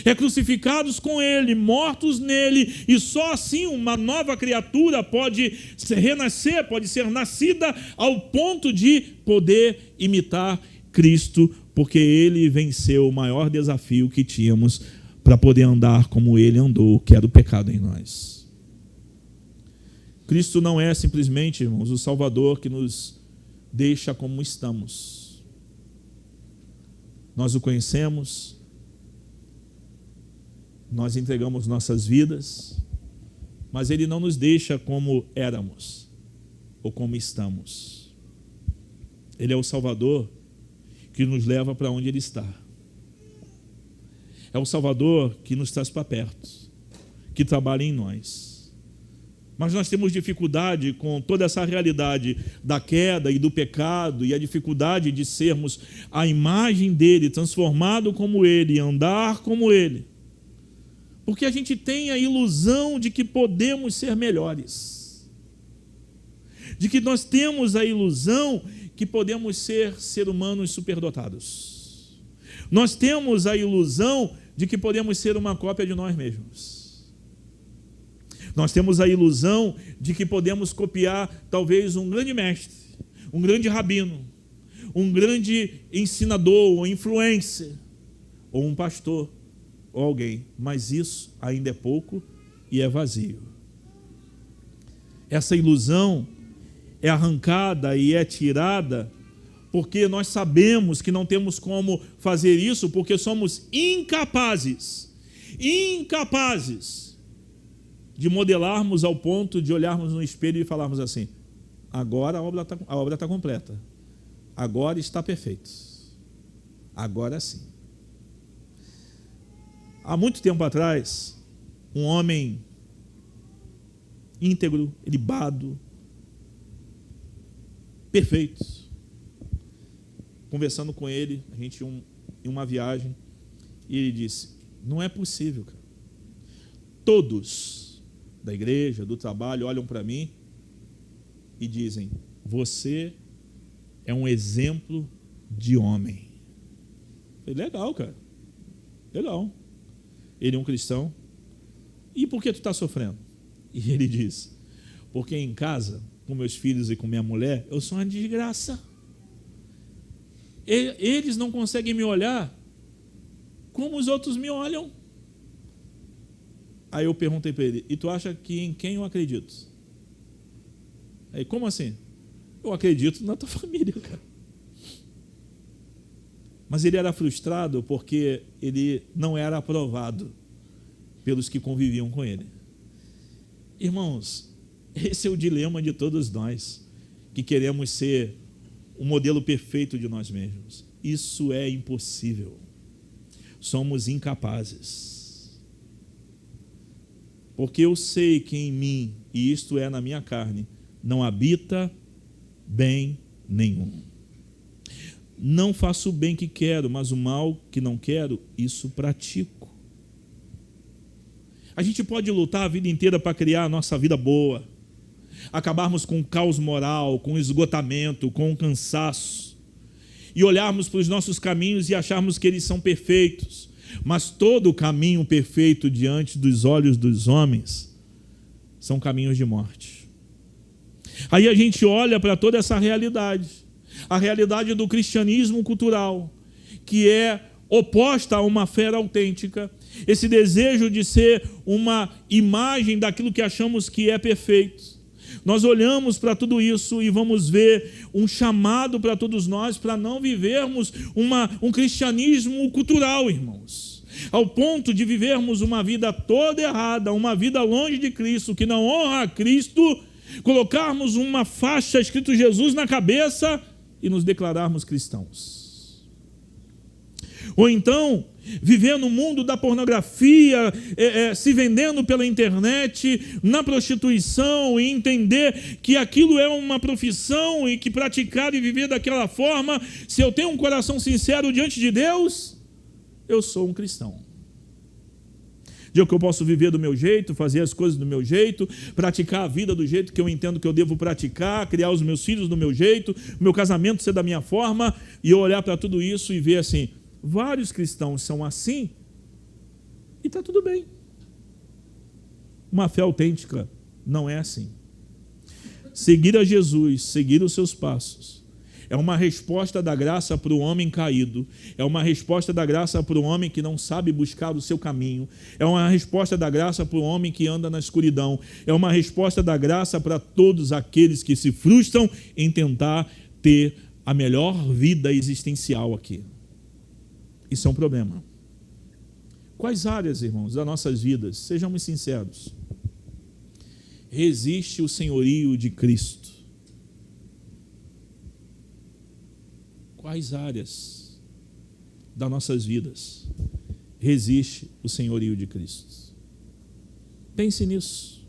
É crucificados com Ele, mortos nele, e só assim uma nova criatura pode renascer, pode ser nascida ao ponto de poder imitar Cristo, porque Ele venceu o maior desafio que tínhamos para poder andar como Ele andou, que era o pecado em nós. Cristo não é simplesmente, irmãos, o Salvador que nos deixa como estamos. nós o conhecemos, nós entregamos nossas vidas, mas Ele não nos deixa como éramos ou como estamos. Ele é o Salvador que nos leva para onde Ele está. É o Salvador que nos traz para perto, que trabalha em nós. Mas nós temos dificuldade com toda essa realidade da queda e do pecado e a dificuldade de sermos a imagem dele, transformado como ele, andar como ele. Porque a gente tem a ilusão de que podemos ser melhores. De que nós temos a ilusão que podemos ser humanos superdotados. Nós temos a ilusão de que podemos ser uma cópia de nós mesmos. Nós temos a ilusão de que podemos copiar talvez um grande mestre, um grande rabino, um grande ensinador, ou influencer, ou um pastor, ou alguém. Mas isso ainda é pouco e é vazio. Essa ilusão é arrancada e é tirada porque nós sabemos que não temos como fazer isso, porque somos incapazes de modelarmos ao ponto de olharmos no espelho e falarmos assim: agora a obra está completa, agora está perfeito, agora sim. Há muito tempo atrás, um homem íntegro, ilibado, perfeito, conversando com ele, a gente em uma viagem, e ele disse: não é possível, cara. Todos da igreja, do trabalho, olham para mim e dizem: você é um exemplo de homem. Eu falei: legal, cara, legal. Ele é um cristão. E por que tu está sofrendo? E ele diz: porque em casa, com meus filhos e com minha mulher, eu sou uma desgraça. Eles não conseguem me olhar como os outros me olham. Aí eu perguntei para ele: e tu acha que em quem eu acredito? Aí: como assim? Eu acredito na tua família, cara. Mas ele era frustrado porque ele não era aprovado pelos que conviviam com ele. Irmãos, esse é o dilema de todos nós, que queremos ser o modelo perfeito de nós mesmos. Isso é impossível. Somos incapazes. Porque eu sei que em mim, e isto é na minha carne, não habita bem nenhum. Não faço o bem que quero, mas o mal que não quero, isso pratico. A gente pode lutar a vida inteira para criar a nossa vida boa, acabarmos com o caos moral, com o esgotamento, com o cansaço, e olharmos para os nossos caminhos e acharmos que eles são perfeitos. Mas todo o caminho perfeito diante dos olhos dos homens são caminhos de morte. Aí a gente olha para toda essa realidade, a realidade do cristianismo cultural, que é oposta a uma fé autêntica, esse desejo de ser uma imagem daquilo que achamos que é perfeito. Nós olhamos para tudo isso e vamos ver um chamado para todos nós para não vivermos um cristianismo cultural, irmãos. Ao ponto de vivermos uma vida toda errada, uma vida longe de Cristo, que não honra a Cristo, colocarmos uma faixa escrito Jesus na cabeça e nos declararmos cristãos. Ou então, viver no mundo da pornografia, se vendendo pela internet, na prostituição, e entender que aquilo é uma profissão e que praticar e viver daquela forma, se eu tenho um coração sincero diante de Deus, eu sou um cristão. Digo que eu posso viver do meu jeito, fazer as coisas do meu jeito, praticar a vida do jeito que eu entendo que eu devo praticar, criar os meus filhos do meu jeito, meu casamento ser da minha forma, e eu olhar para tudo isso e ver assim: vários cristãos são assim e está tudo bem. Uma fé autêntica não é assim. Seguir a Jesus, seguir os seus passos, é uma resposta da graça para o homem caído, é uma resposta da graça para o homem que não sabe buscar o seu caminho, é uma resposta da graça para o homem que anda na escuridão, é uma resposta da graça para todos aqueles que se frustram em tentar ter a melhor vida existencial aqui. Isso é um problema. Quais áreas, irmãos, das nossas vidas, sejamos sinceros, resiste o senhorio de Cristo? Quais áreas das nossas vidas resiste o senhorio de Cristo? Pense nisso.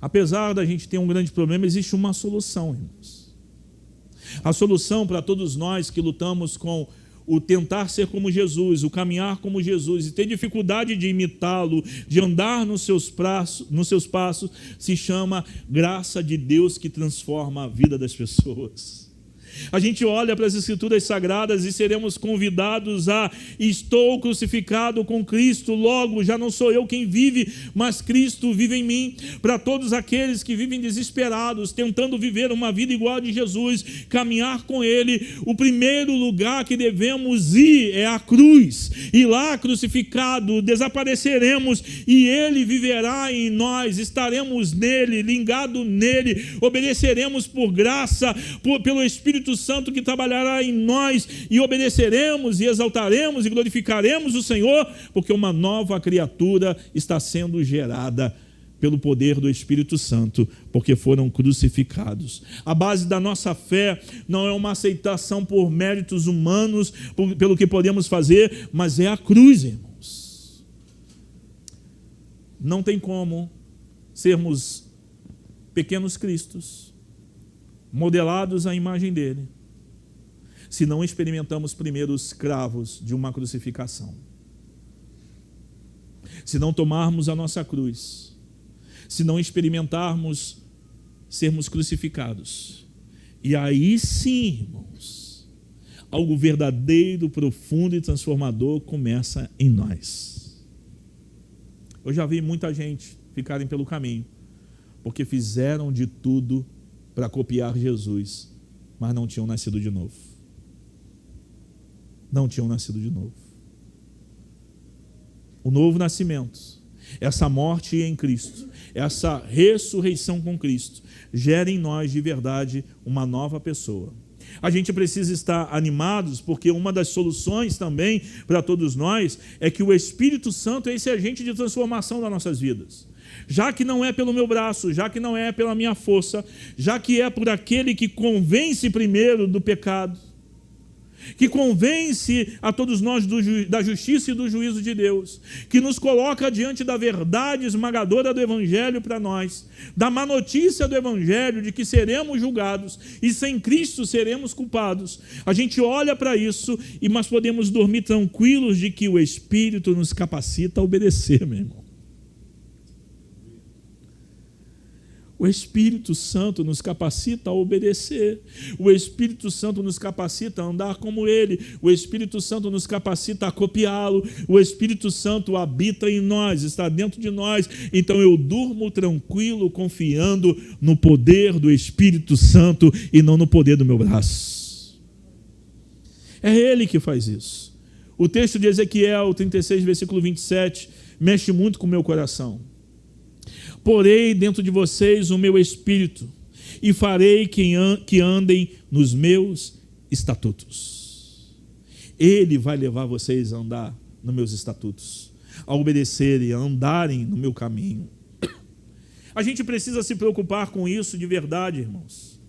Apesar da gente ter um grande problema, existe uma solução, irmãos. A solução para todos nós que lutamos com o tentar ser como Jesus, o caminhar como Jesus e ter dificuldade de imitá-lo, de andar nos seus passos, se chama graça de Deus que transforma a vida das pessoas. A gente olha para as Escrituras Sagradas e seremos convidados a: estou crucificado com Cristo, logo já não sou eu quem vive, mas Cristo vive em mim. Para todos aqueles que vivem desesperados, tentando viver uma vida igual a de Jesus, caminhar com Ele, o primeiro lugar que devemos ir é a cruz, e lá crucificado desapareceremos e Ele viverá em nós, estaremos nele, ligado nele, obedeceremos por graça, pelo Espírito Santo que trabalhará em nós, e obedeceremos e exaltaremos e glorificaremos o Senhor, porque uma nova criatura está sendo gerada pelo poder do Espírito Santo, porque foram crucificados. A base da nossa fé não é uma aceitação por méritos humanos, pelo que podemos fazer, mas é a cruz, irmãos. Não tem como sermos pequenos cristos, modelados à imagem dele, se não experimentamos primeiro os cravos de uma crucificação. Se não tomarmos a nossa cruz, se não experimentarmos sermos crucificados, e aí sim, irmãos, algo verdadeiro, profundo e transformador começa em nós. Eu já vi muita gente ficarem pelo caminho, porque fizeram de tudo para copiar Jesus, mas não tinham nascido de novo. Não tinham nascido de novo. O novo nascimento, essa morte em Cristo, essa ressurreição com Cristo, gera em nós de verdade uma nova pessoa. A gente precisa estar animados, porque uma das soluções também para todos nós é que o Espírito Santo é esse agente de transformação das nossas vidas. Já que não é pelo meu braço, já que não é pela minha força, já que é por aquele que convence primeiro do pecado, que convence a todos nós da justiça e do juízo de Deus, que nos coloca diante da verdade esmagadora do Evangelho para nós, da má notícia do Evangelho de que seremos julgados e sem Cristo seremos culpados. A gente olha para isso, mas podemos dormir tranquilos de que o Espírito nos capacita a obedecer, meu irmão. O Espírito Santo nos capacita a obedecer. O Espírito Santo nos capacita a andar como Ele. O Espírito Santo nos capacita a copiá-lo. O Espírito Santo habita em nós, está dentro de nós. Então eu durmo tranquilo, confiando no poder do Espírito Santo e não no poder do meu braço. É Ele que faz isso. O texto de Ezequiel 36, versículo 27, mexe muito com o meu coração. Porei dentro de vocês o meu espírito e farei que andem nos meus estatutos. Ele vai levar vocês a andar nos meus estatutos, a obedecerem, a andarem no meu caminho. A gente precisa se preocupar com isso de verdade, irmãos,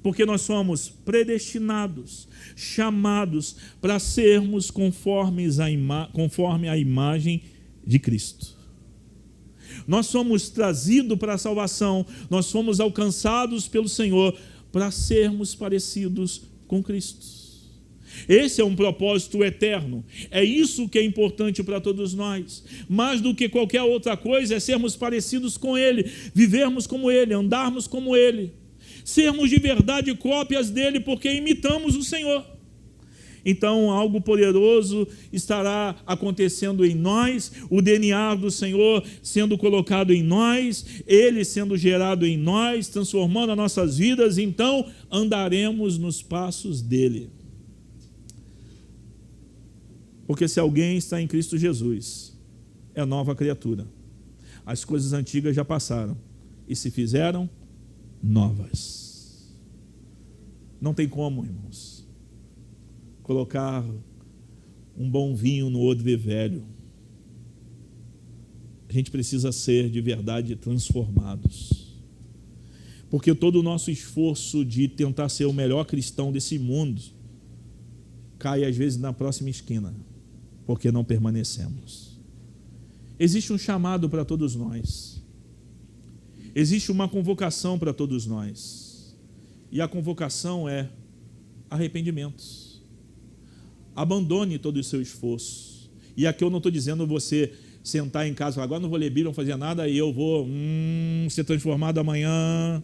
porque nós somos predestinados, chamados para sermos conforme a imagem de Cristo. Nós somos trazidos para a salvação, nós somos alcançados pelo Senhor para sermos parecidos com Cristo. Esse é um propósito eterno, é isso que é importante para todos nós. Mais do que qualquer outra coisa é sermos parecidos com Ele, vivermos como Ele, andarmos como Ele, sermos de verdade cópias dEle, porque imitamos o Senhor. Então algo poderoso estará acontecendo em nós, o DNA do Senhor sendo colocado em nós, Ele sendo gerado em nós, transformando as nossas vidas, então andaremos nos passos dEle. Porque se alguém está em Cristo Jesus, é nova criatura. As coisas antigas já passaram e se fizeram novas. Não tem como, irmãos, colocar um bom vinho no odre velho. A gente precisa ser de verdade transformados. Porque todo o nosso esforço de tentar ser o melhor cristão desse mundo cai às vezes na próxima esquina, porque não permanecemos. Existe um chamado para todos nós. Existe uma convocação para todos nós. E a convocação é arrependimento. Abandone todo o seu esforço. E aqui eu não estou dizendo você sentar em casa e falar, agora não vou ler Bíblia, não fazer nada, e eu vou ser transformado amanhã.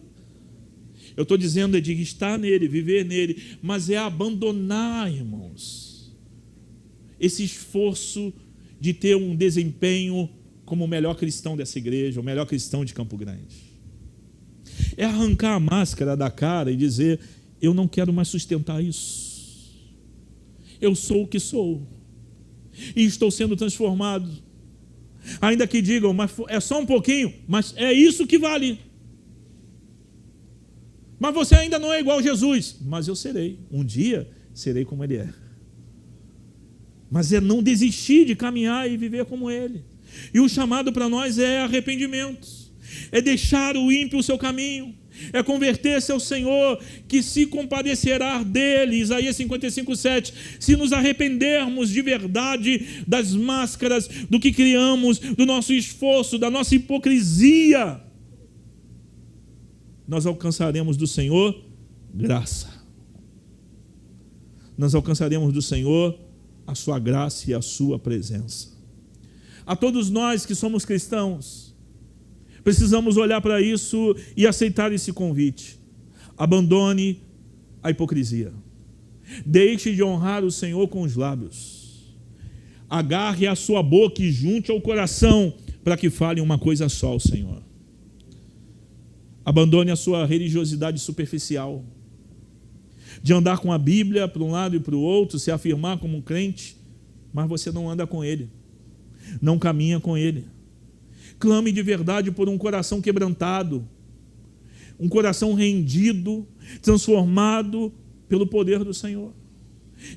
Eu estou dizendo de estar nele, viver nele, mas é abandonar, irmãos, esse esforço de ter um desempenho como o melhor cristão dessa igreja, o melhor cristão de Campo Grande. É arrancar a máscara da cara e dizer, eu não quero mais sustentar isso. Eu sou o que sou. E estou sendo transformado. Ainda que digam, mas é só um pouquinho, mas é isso que vale. Mas você ainda não é igual a Jesus. Mas eu serei. Um dia serei como Ele é. Mas é não desistir de caminhar e viver como Ele. E o chamado para nós é arrependimento. É deixar o ímpio o seu caminho. É converter-se ao Senhor, que se compadecerá dele. Isaías 55:7. Se nos arrependermos de verdade das máscaras, do que criamos, do nosso esforço, da nossa hipocrisia, nós alcançaremos do Senhor graça. Nós alcançaremos do Senhor a sua graça e a sua presença. A todos nós que somos cristãos, precisamos olhar para isso e aceitar esse convite. Abandone a hipocrisia. Deixe de honrar o Senhor com os lábios. Agarre a sua boca e junte ao coração para que fale uma coisa só ao Senhor. Abandone a sua religiosidade superficial, de andar com a Bíblia para um lado e para o outro, se afirmar como um crente, mas você não anda com Ele, não caminha com Ele. Clame de verdade por um coração quebrantado, um coração rendido, transformado pelo poder do Senhor.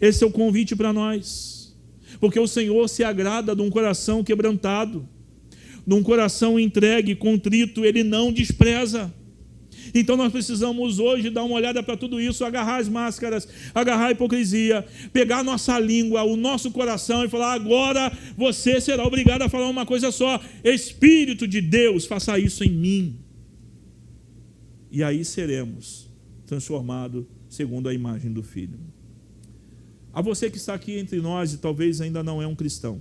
Esse é o convite para nós, porque o Senhor se agrada de um coração quebrantado, de um coração entregue, contrito, Ele não despreza. Então nós precisamos hoje dar uma olhada para tudo isso, agarrar as máscaras, agarrar a hipocrisia, pegar a nossa língua, o nosso coração e falar, agora você será obrigado a falar uma coisa só, Espírito de Deus, faça isso em mim. E aí seremos transformados segundo a imagem do Filho. A você que está aqui entre nós e talvez ainda não é um cristão,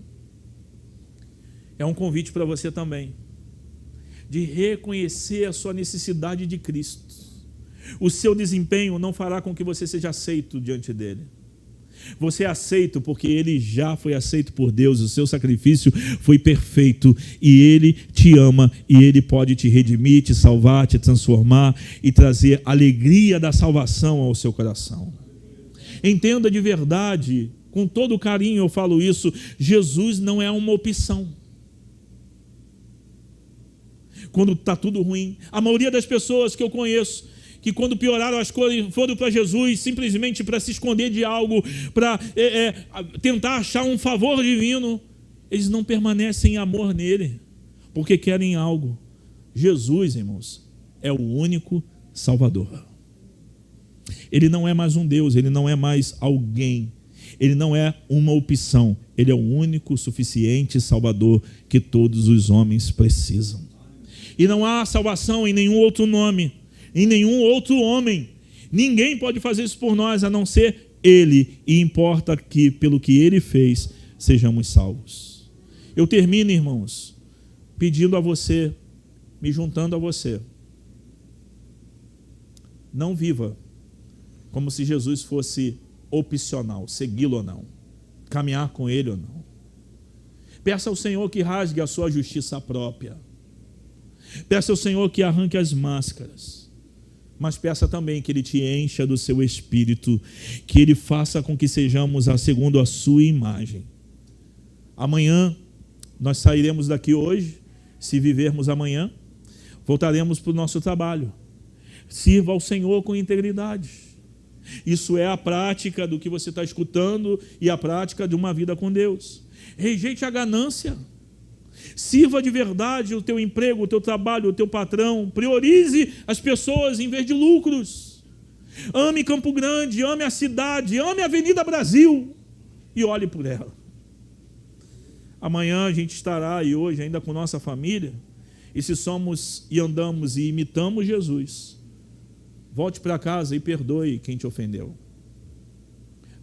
é um convite para você também, de reconhecer a sua necessidade de Cristo. O seu desempenho não fará com que você seja aceito diante dele. Você é aceito porque ele já foi aceito por Deus, o seu sacrifício foi perfeito e ele te ama e ele pode te redimir, te salvar, te transformar e trazer alegria da salvação ao seu coração. Entenda de verdade, com todo carinho eu falo isso, Jesus não é uma opção. Quando está tudo ruim, a maioria das pessoas que eu conheço, que quando pioraram as coisas, foram para Jesus simplesmente para se esconder de algo, para tentar achar um favor divino, eles não permanecem em amor nele, porque querem algo. Jesus, irmãos, é o único Salvador. Ele não é mais um Deus, ele não é mais alguém, ele não é uma opção, ele é o único suficiente Salvador que todos os homens precisam. E não há salvação em nenhum outro nome, em nenhum outro homem. Ninguém pode fazer isso por nós, a não ser Ele. E importa que, pelo que Ele fez, sejamos salvos. Eu termino, irmãos, pedindo a você, me juntando a você. Não viva como se Jesus fosse opcional, segui-lo ou não, caminhar com Ele ou não. Peça ao Senhor que rasgue a sua justiça própria. Peça ao Senhor que arranque as máscaras, mas peça também que Ele te encha do seu Espírito, que Ele faça com que sejamos segundo a sua imagem. Amanhã, nós sairemos daqui hoje, se vivermos amanhã, voltaremos para o nosso trabalho. Sirva ao Senhor com integridade. Isso é a prática do que você está escutando e a prática de uma vida com Deus. Rejeite a ganância. Sirva de verdade o teu emprego, o teu trabalho, o teu patrão. Priorize as pessoas em vez de lucros. Ame Campo Grande, ame a cidade, ame a Avenida Brasil e olhe por ela. Amanhã a gente estará, e hoje ainda com nossa família, e se somos e andamos e imitamos Jesus, volte para casa e perdoe quem te ofendeu.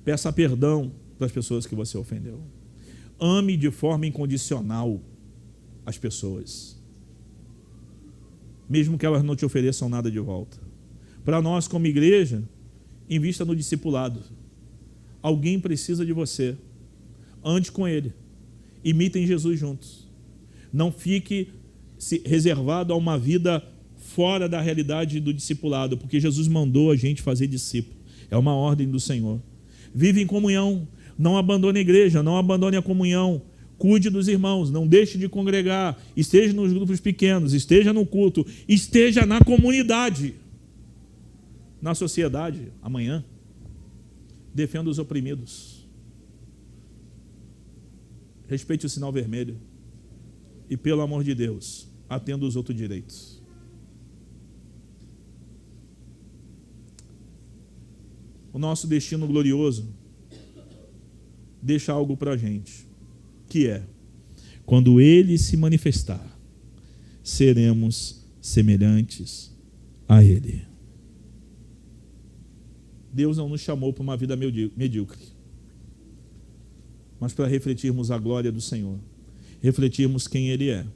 Peça perdão para as pessoas que você ofendeu. Ame de forma incondicional as pessoas, mesmo que elas não te ofereçam nada de volta. Para nós, como igreja, invista no discipulado. Alguém precisa de você. Ande com ele. Imitem Jesus juntos. Não fique reservado a uma vida fora da realidade do discipulado, porque Jesus mandou a gente fazer discípulo. É uma ordem do Senhor. Vive em comunhão. Não abandone a igreja, não abandone a comunhão. Cuide dos irmãos, não deixe de congregar. Esteja nos grupos pequenos, esteja no culto, esteja na comunidade. Na sociedade, amanhã, defenda os oprimidos. Respeite o sinal vermelho. E, pelo amor de Deus, atenda os outros direitos. O nosso destino glorioso deixa algo para a gente, que é, quando Ele se manifestar, seremos semelhantes a Ele. Deus não nos chamou para uma vida medíocre, mas para refletirmos a glória do Senhor, refletirmos quem Ele é,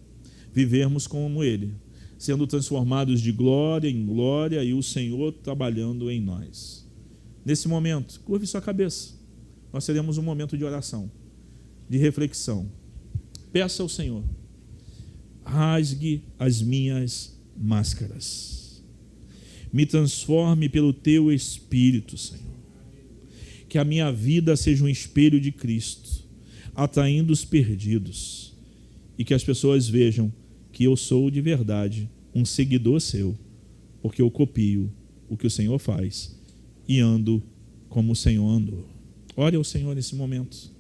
vivermos como Ele, sendo transformados de glória em glória e o Senhor trabalhando em nós. Nesse momento, curve sua cabeça. Nós teremos um momento de oração, de reflexão. Peça ao Senhor, rasgue as minhas máscaras. Me transforme pelo teu Espírito, Senhor. Que a minha vida seja um espelho de Cristo, atraindo os perdidos. E que as pessoas vejam que eu sou de verdade um seguidor seu, porque eu copio o que o Senhor faz e ando como o Senhor andou. Ore ao Senhor nesse momento.